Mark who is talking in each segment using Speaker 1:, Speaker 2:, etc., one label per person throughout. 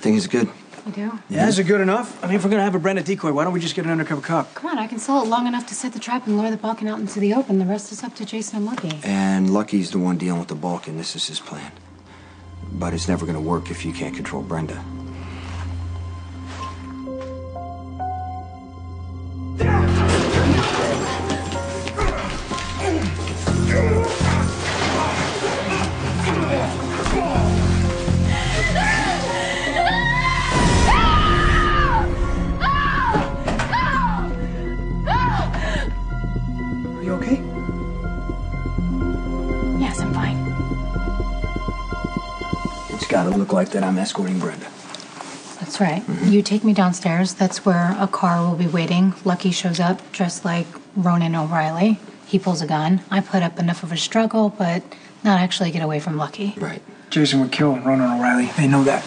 Speaker 1: think it's good.
Speaker 2: You do?
Speaker 3: Yeah, is it good enough? I mean, if we're gonna have a Brenda decoy, why don't we just get an undercover cop?
Speaker 2: Come on, I can sell it long enough to set the trap and lure the Balkan out into the open. The rest is up to Jason and Lucky.
Speaker 1: And Lucky's the one dealing with the Balkan. This is his plan. But it's never gonna work if you can't control Brenda.
Speaker 3: Are you okay?
Speaker 2: Yes, I'm fine.
Speaker 1: It's gotta look like that I'm escorting Brenda.
Speaker 2: That's right. You take me downstairs. That's where a car will be waiting. Lucky shows up dressed like Ronan O'Reilly. He pulls a gun. I put up enough of a struggle, but not actually get away from Lucky.
Speaker 1: Right.
Speaker 3: Jason would kill Ronan O'Reilly. They know that.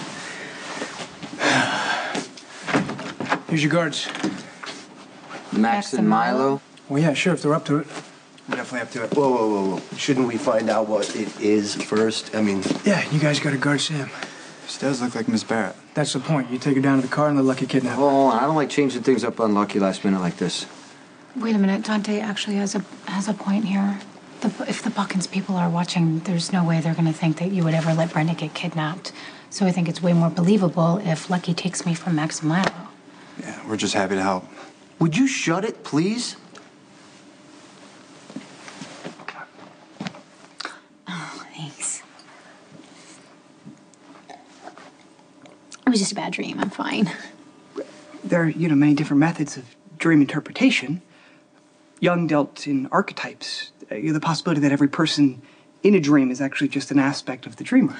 Speaker 3: Here's your guards.
Speaker 1: Max and Milo.
Speaker 3: Well, yeah, sure, if they're up to it. We're definitely up to it.
Speaker 4: Whoa, whoa, whoa, whoa. Shouldn't we find out what it is first? I mean...
Speaker 3: Yeah, you guys gotta guard Sam.
Speaker 5: She does look like Miss Barrett.
Speaker 3: That's the point. You take her down to the car and let Lucky kidnap her.
Speaker 1: Hold on, I don't like changing things up on Lucky last minute like this.
Speaker 2: Wait a minute. Dante actually has a point here. If the Balkans people are watching, there's no way they're going to think that you would ever let Brenda get kidnapped. So I think it's way more believable if Lucky takes me from Max and Milo.
Speaker 5: Yeah, we're just happy to help.
Speaker 1: Would you shut it, please?
Speaker 2: Oh, thanks. It was just a bad dream. I'm fine.
Speaker 6: There are, many different methods of dream interpretation. Jung dealt in archetypes. The possibility that every person in a dream is actually just an aspect of the dreamer.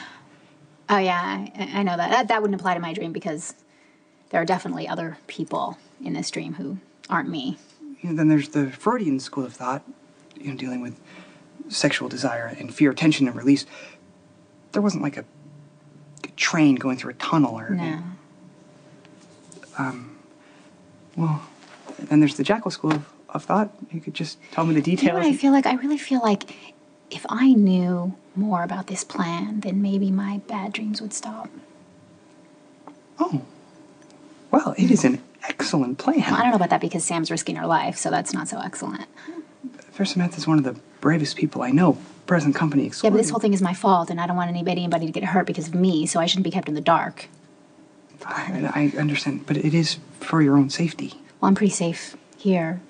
Speaker 7: Oh, yeah, I know that. That wouldn't apply to my dream because there are definitely other people in this dream who aren't me.
Speaker 6: Then there's the Freudian school of thought, dealing with sexual desire and fear, tension, and release. There wasn't like a train going through a tunnel or...
Speaker 7: No.
Speaker 6: Well, then there's the Jackal school of thought. You could just tell me the details.
Speaker 7: You know what I feel like? I really feel like if I knew more about this plan, then maybe my bad dreams would stop.
Speaker 6: Oh. Well, it is an excellent plan.
Speaker 7: Well, I don't know about that because Sam's risking her life, so that's not so excellent.
Speaker 6: Professor Samantha's one of the bravest people I know, present company excluded.
Speaker 7: Yeah, but this whole thing is my fault, and I don't want anybody to get hurt because of me, so I shouldn't be kept in the dark.
Speaker 6: I understand, but it is for your own safety.
Speaker 7: Well, I'm pretty safe here,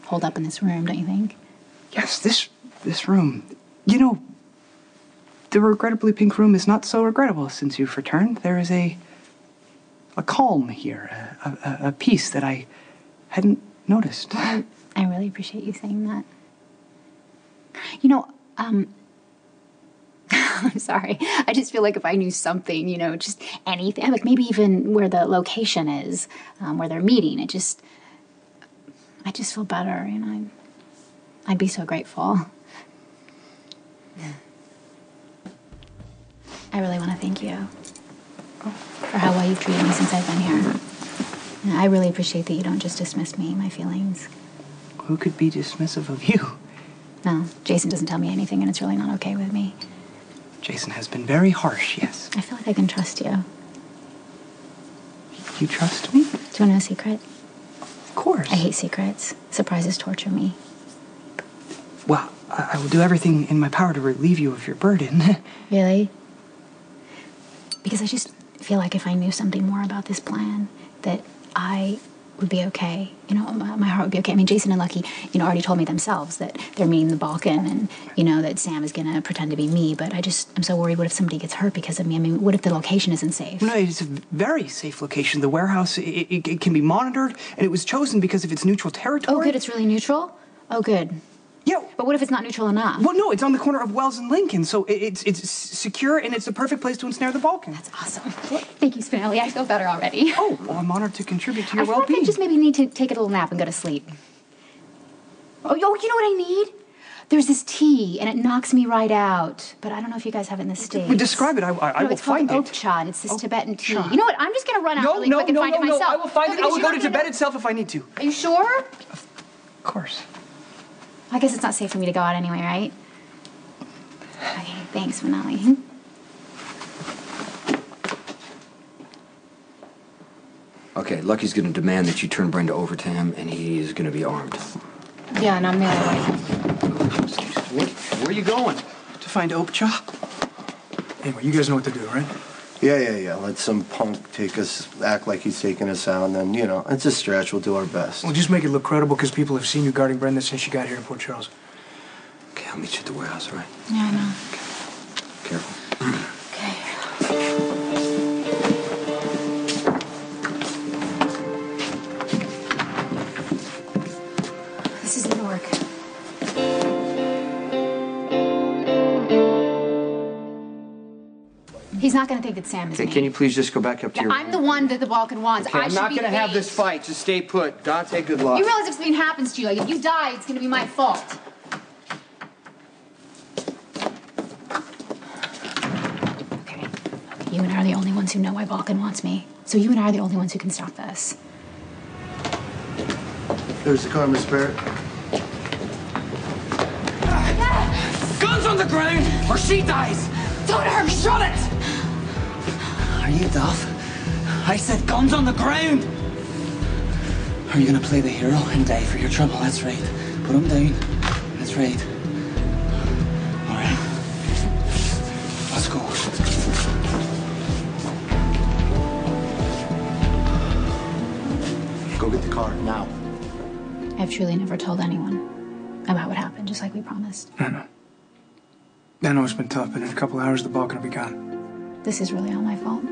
Speaker 7: holed up in this room, don't you think?
Speaker 6: Yes, this room. The regrettably pink room is not so regrettable since you've returned. There is a calm here, a peace that I hadn't noticed.
Speaker 7: Well, I really appreciate you saying that. I'm sorry. I just feel like if I knew something, just anything, like maybe even where the location is, where they're meeting, I just feel better, I'd be so grateful. I really want to thank you for how well you've treated me since I've been here. I really appreciate that you don't just dismiss me, my feelings.
Speaker 6: Who could be dismissive of you?
Speaker 7: No, Jason doesn't tell me anything, and it's really not okay with me.
Speaker 6: Jason has been very harsh, yes.
Speaker 7: I feel like I can trust you.
Speaker 6: You trust me?
Speaker 7: Do you want to know a secret?
Speaker 6: Of course.
Speaker 7: I hate secrets. Surprises torture me.
Speaker 6: Well, I will do everything in my power to relieve you of your burden.
Speaker 7: Really? Because I just feel like if I knew something more about this plan, that I would be okay. My heart would be okay. I mean, Jason and Lucky, already told me themselves that they're meeting the Balkan and, that Sam is going to pretend to be me. But I'm so worried, what if somebody gets hurt because of me? I mean, what if the location isn't safe?
Speaker 6: No, it's a very safe location. The warehouse, it can be monitored, and it was chosen because of its neutral territory.
Speaker 7: Oh, good, it's really neutral? Oh, good.
Speaker 6: Yeah.
Speaker 7: But what if it's not neutral enough?
Speaker 6: Well, no, it's on the corner of Wells and Lincoln, so it's secure, and it's the perfect place to ensnare the Balkan.
Speaker 7: That's awesome. Thank you, Spinelli. I feel better already.
Speaker 6: Oh, well, I'm honored to contribute to your
Speaker 7: I feel like
Speaker 6: well-being.
Speaker 7: I just maybe need to take a little nap and go to sleep. Oh, you know what I need? There's this tea, and it knocks me right out. But I don't know if you guys have it in the States.
Speaker 6: Well, describe it. I will
Speaker 7: it's called
Speaker 6: find it.
Speaker 7: oak cha, and it's this Tibetan tea.
Speaker 6: Cha.
Speaker 7: You know what? I'm just going to run out really quick and find it myself.
Speaker 6: I will find it. I
Speaker 7: because
Speaker 6: will
Speaker 7: you
Speaker 6: go
Speaker 7: don't
Speaker 6: to
Speaker 7: need
Speaker 6: Tibet itself if I need to.
Speaker 7: Are you sure?
Speaker 6: Of course.
Speaker 7: I guess it's not safe for me to go out anyway, right? Okay, thanks, Manali.
Speaker 1: Okay, Lucky's gonna demand that you turn Brenda over to him, and he is gonna be armed.
Speaker 2: Yeah, and I'm the other way.
Speaker 3: Where are you going?
Speaker 6: To find Opecha?
Speaker 3: Anyway, you guys know what to do, right?
Speaker 4: Yeah. Let some punk act like he's taking us out, and then, you know, it's a stretch. We'll do our best.
Speaker 3: Well, just make it look credible because people have seen you guarding Brenda since she got here in Port Charles.
Speaker 1: Okay, I'll meet you at the warehouse, all right?
Speaker 2: Yeah, I know.
Speaker 1: Careful.
Speaker 2: Okay. This is New York.
Speaker 7: He's not going to think that Sam is
Speaker 1: Okay,
Speaker 7: me.
Speaker 1: can you please just go back up to your...
Speaker 7: I'm the one that the Balkan wants.
Speaker 1: Okay, I'm not gonna have this fight. Just stay put. Dante, good luck.
Speaker 7: You realize if something happens to you, like if you die, it's going to be my fault. Okay. You and I are the only ones who know why Balkan wants me. So you and I are the only ones who can stop this.
Speaker 4: There's the car, Miss Barrett.
Speaker 8: Guns on the ground, or she dies! Don't hurt me, shut it! Are you daft? I said guns on the ground! Are you gonna play the hero and die for your trouble? That's right. Put him down. That's right. Alright. Let's go.
Speaker 4: Go get the car, now.
Speaker 7: I've truly never told anyone about what happened, just like we promised.
Speaker 3: I know. I know it's been tough, but in a couple hours, the Balkan will be gone.
Speaker 7: This is really all my fault.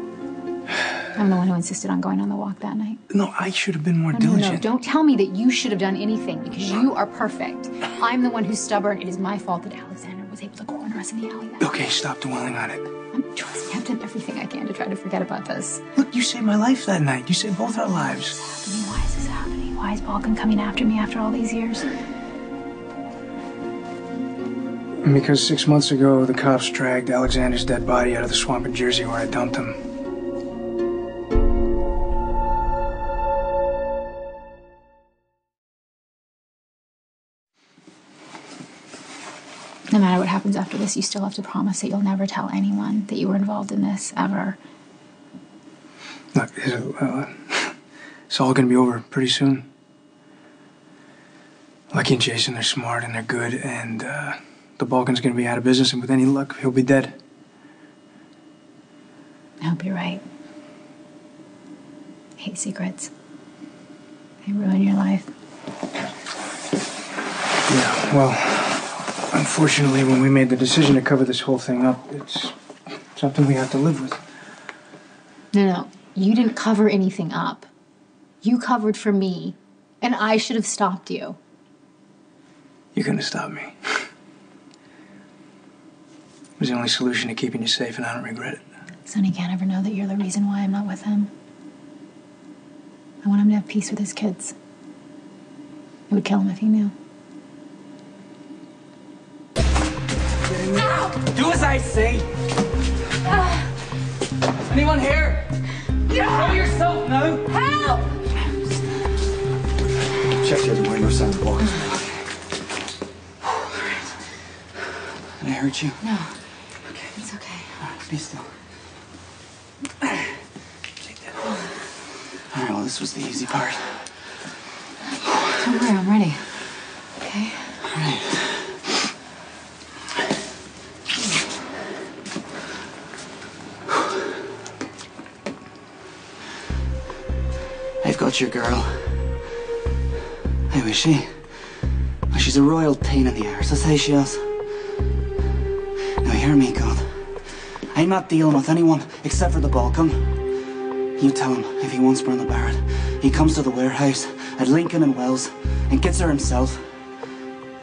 Speaker 7: I'm the one who insisted on going on the walk that night.
Speaker 3: No, I should have been more
Speaker 7: No,
Speaker 3: diligent.
Speaker 7: don't tell me that you should have done anything because you are perfect. I'm the one who's stubborn. It is my fault that Alexander was able to corner us in the alley.
Speaker 3: Okay, stop dwelling on it.
Speaker 7: Trust me, I've done everything I can to try to forget about this.
Speaker 3: Look, you saved my life that night. You saved both our lives.
Speaker 7: Why is this happening? Why is Balkan coming after me after all these years?
Speaker 3: Because 6 months ago, the cops dragged Alexander's dead body out of the swamp in Jersey where I dumped him.
Speaker 7: No matter what happens after this, you still have to promise that you'll never tell anyone that you were involved in this, ever.
Speaker 3: Look, it's all gonna be over pretty soon. Lucky and Jason, they're smart and they're good, and the Balkan's gonna be out of business, and with any luck, he'll be dead.
Speaker 7: I hope you're right. I hate secrets. They ruin your life.
Speaker 3: Yeah, well, unfortunately, when we made the decision to cover this whole thing up, it's something we have to live with.
Speaker 7: No, you didn't cover anything up. You covered for me, and I should have stopped you.
Speaker 3: You couldn't have stopped me. It was the only solution to keeping you safe, and I don't regret it.
Speaker 7: Sonny can't ever know that you're the reason why I'm not with him. I want him to have peace with his kids. It would kill him if he knew.
Speaker 8: Do as I say! Anyone here? Show yourself now! Help!
Speaker 1: Check the other window, sign the Balkan's
Speaker 8: Did I hurt you?
Speaker 7: No. It's okay.
Speaker 8: Be still. Take that. All right, well, this was the easy part.
Speaker 7: Don't worry, I'm ready. Okay?
Speaker 8: All right. I've got your girl. How is she? Well, she's a royal pain in the arse, that's how she is. Now hear me, God. I'm not dealing with anyone except for the Balkan. You tell him if he wants Brenda Barrett, he comes to the warehouse at Lincoln and Wells and gets her himself.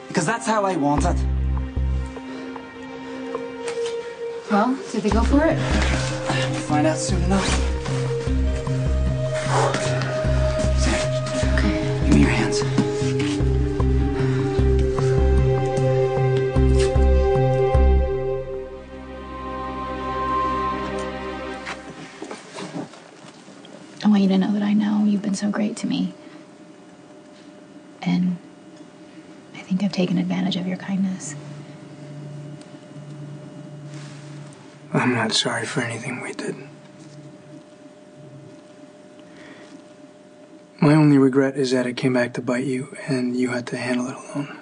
Speaker 8: Because that's how I want it.
Speaker 7: Well, did they go for it?
Speaker 8: We'll find out soon enough. There. Give me your hands.
Speaker 7: I want you to know that I know you've been so great to me. And I think I've taken advantage of your kindness.
Speaker 3: I'm not sorry for anything we did. My only regret is that it came back to bite you, and you had to handle it alone.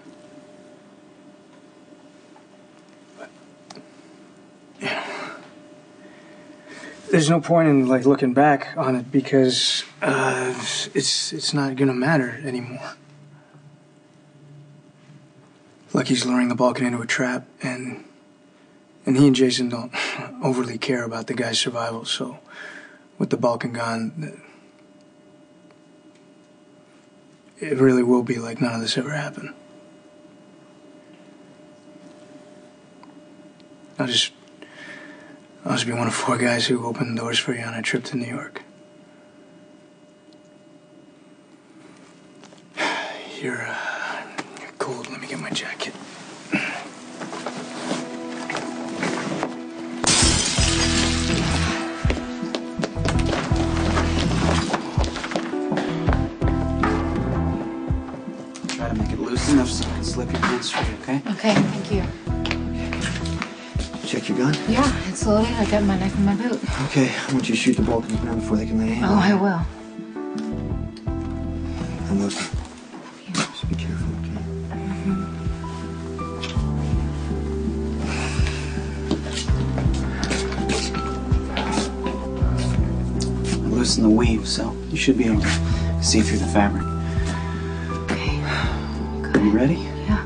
Speaker 3: But, there's no point in like looking back on it because it's not gonna matter anymore. Lucky's luring the Balkan into a trap, and he and Jason don't overly care about the guy's survival. So, with the Balkan gone, it really will be like none of this ever happened. I'll just be one of 4 guys who opened doors for you on a trip to New York. You're cold. Let me get my jacket.
Speaker 8: Try to make it loose enough so you can slip your pants free, okay?
Speaker 2: Okay, thank you.
Speaker 4: Check your gun.
Speaker 2: Yeah, it's loaded. I got my knife in my boot.
Speaker 4: Okay, I want you to shoot the Balkans now before they can lay a hand
Speaker 2: Oh,
Speaker 4: on
Speaker 2: I
Speaker 4: you.
Speaker 2: will.
Speaker 4: And look, just be careful,
Speaker 8: I loosen the weave, so you should be able to see through the fabric.
Speaker 2: Okay.
Speaker 8: You ready?
Speaker 2: Yeah.